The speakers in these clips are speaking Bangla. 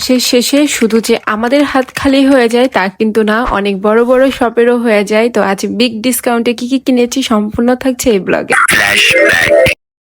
মাসের শেষে শুধু যে আমাদের হাত খালি হয়ে যায় তা কিন্তু না, অনেক বড় বড় শপেরও হয়ে যায়। তো আজ বিগ ডিসকাউন্টে কি কি কিনেছি সম্পূর্ণ থাকছে এই ব্লগে।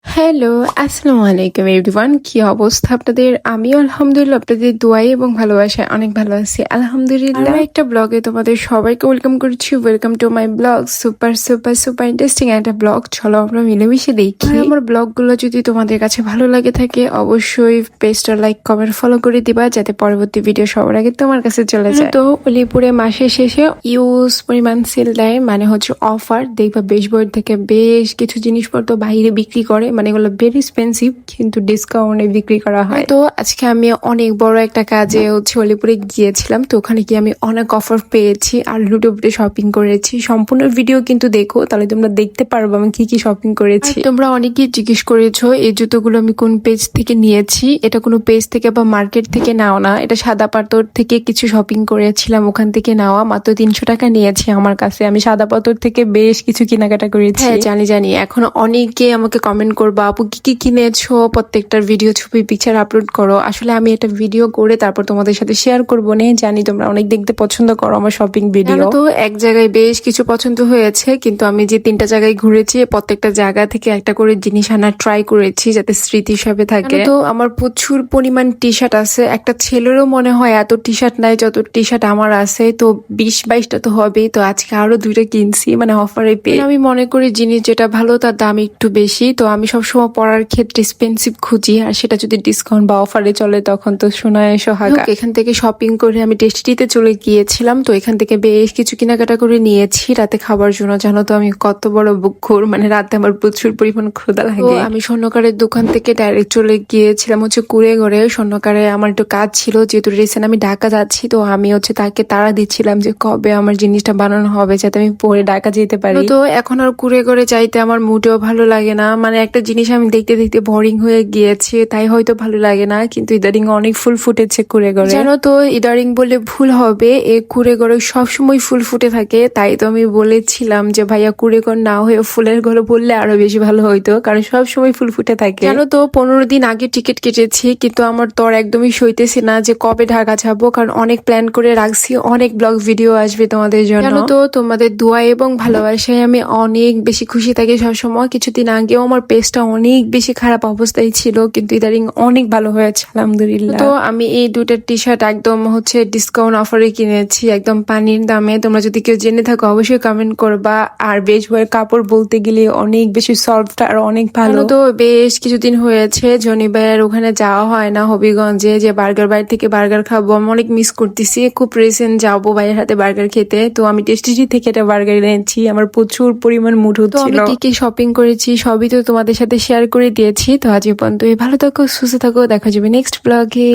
হ্যালো, আসসালামু আলাইকুম এভরিওয়ান, কি অবস্থা আপনাদের? আমিও আলহামদুলিল্লাহ আপনাদের দোয়াই এবং ভালোবাসায় অনেক ভালো আছি আলহামদুলিল্লাহ। একটা ব্লগে তোমাদের সবাইকে ওয়েলকাম করছি। Welcome to my blog. Super super super interesting একটা ব্লগ, চলো আমরা মিলেমিশে দেখি। আর আমার ব্লগগুলো যদি তোমাদের কাছে ভালো লাগে থাকে অবশ্যই পেজটা লাইক কমেন্ট ফলো করে দিবা, যাতে পরবর্তী ভিডিও সবার আগে তোমার কাছে চলে যায়। তো অলিপুরে মাসের শেষে ইউজ পরিমাণ সেল দেয়, মানে হচ্ছে অফার। দেখবা বেশ বই থেকে বেশ কিছু জিনিসপত্র বাইরে বিক্রি করে, মানে এগুলো ভেরি এক্সপেন্সিভ কিন্তু ডিসকাউন্টে বিক্রি করা হয়। তো আজকে আমি অনেক বড় একটা কাজে হচ্ছে অলিপুরে গিয়েছিলাম। তো ওখানে গিয়ে আমি অনেক অফার পেয়েছি আর লুটে শপিং করেছি। সম্পূর্ণ ভিডিও কিন্তু দেখো, তাহলে তোমরা দেখতে পারবো আমি কি কি শপিং করেছি। তোমরা অনেকেই জিজ্ঞেস করেছো এই জুতোগুলো আমি কোন পেজ থেকে নিয়েছি। এটা কোনো পেজ থেকে বা মার্কেট থেকে নেওয়া না, এটা সাদা পাথর থেকে কিছু শপিং করেছিলাম, ওখান থেকে নেওয়া। মাত্র 300 টাকা নিয়েছে আমার কাছে। আমি সাদা পাথর থেকে বেশ কিছু কেনাকাটা করেছি। হ্যাঁ জানি এখন অনেকে আমাকে কমেন্ট করবা আপু কি কি কিনেছো, প্রত্যেকটার ভিডিও ছবি পিকচার আপলোড করো। আসলে আমি একটা ভিডিও করে তারপর তোমাদের সাথে শেয়ার করবো না, জানি তোমরা অনেক দেখতে পছন্দ করো আমার শপিং ভিডিও। তো এক জায়গায় বেশ কিছু পছন্দ হয়েছে, কিন্তু আমি যে 3টা জায়গায় ঘুরেছি প্রত্যেকটা জায়গা থেকে একটা করে জিনিস আনার ট্রাই করেছি যাতে স্মৃতি হিসাবে থাকে। তো আমার প্রচুর পরিমাণ টি শার্ট আছে, একটা ছেলেরও মনে হয় এত টি শার্ট নাই যত টি শার্ট আমার আছে। তো 20-22টা তো হবেই। তো আজকে আরো 2টা কিনছি, মানে অফারে পেয়ে। আমি মনে করি জিনিস যেটা ভালো তার দাম একটু বেশি। তো আমি সবসময় পড়ার ক্ষেত্রে এক্সপেন্সিভ খুঁজি, আর সেটা যদি ডিসকাউন্ট বা অফারে চলে তখন তো শোনায় সোহাগা। এখান থেকে শপিং করে আমি টেস্টিতে চলে গিয়েছিলাম। তো এখান থেকে বেশ কিছু কেনাকাটা করে নিয়েছি রাতে খাবার জন্য। জানো তো আমি কত বড় বুকখোর, মানে রাতে আমার প্রচুর পরিমাণ ক্ষুধা লাগে। আমি স্বর্ণকারের দোকান থেকে ডাইরেক্ট চলে গিয়েছিলাম হচ্ছে কুড়েঘরে। স্বর্ণকারে আমার একটু কাজ ছিল, যেহেতু রিসেন্ট আমি ঢাকা যাচ্ছি। তো আমি হচ্ছে তাকে তাড়া দিচ্ছিলাম যে কবে আমার জিনিসটা বানানো হবে যাতে আমি পরে ঢাকা যেতে পারি। তো এখন আর কুড়েঘরে যাইতে আমার মুডেও ভালো লাগে না, মানে একটা জিনিস আমি দেখতে দেখতে বোরিং হয়ে গিয়েছে, তাই হয়তো ভালো লাগে না। কিন্তু ইদারিং অনেক ফুল ফুটেছে কুড়েঘরে। জানো তো ইদারিং বলে ভুল হবে, এই কুড়েঘরে সবসময় ফুল ফুটে থাকে। তাই তো আমি বলেছিলাম যে ভাইয়া কুড়েঘর না হয়ে ফুলের ঘরে বললে আরো বেশি ভালো হইতো, কারণ সবসময় ফুল ফুটে থাকে। জানো তো 15 দিন আগে টিকিট কেটেছি, কিন্তু আমার তো আর একদমই সইতেছে না যে কবে ঢাকা যাবো, কারণ অনেক প্ল্যান করে রাখছি, অনেক ব্লগ ভিডিও আসবে তোমাদের জন্য। জানো তো তোমাদের দোয়া এবং ভালোবাসায় আমি অনেক বেশি খুশি থাকি সবসময়। কিছুদিন আগেও আমার পেজটা অনেক বেশি খারাপ অবস্থায় ছিল, কিন্তু ইদারিং অনেক ভালো হয়েছে আলহামদুলিল্লাহ। তো আমি এই 2টা টি শার্ট একদম হচ্ছে ডিসকাউন্ট অফারে কিনেছি, একদম পানির দামে। তোমরা যদি কেউ জেনে থাকো অবশ্যই কমেন্ট করবা। আর বেশ বইয়ের কাপড় বলতে গেলে অনেক বেশি সফট আর অনেক ভালো। তো বেশ কিছুদিন হয়েছে জনি ভাইয়ের ওখানে যাওয়া হয় না, হবিগঞ্জে, যে বার্গার বাড়ি থেকে বার্গার খাবো। আমি অনেক মিস করতেছি, খুব রিসেন্ট যাবো ভাইয়ের হাতে বার্গার খেতে। তো আমি টেস্টি থেকে একটা বার্গার এনেছি, আমার প্রচুর পরিমাণ মুড হচ্ছিল। কি কি শপিং করেছি সবই তো তোমাদের সাথে শেয়ার করে দিয়েছি। তো আজ পর্যন্ত ভালো থাকো, সুস্থ থাকো, দেখা যাবে নেক্সট ব্লগে।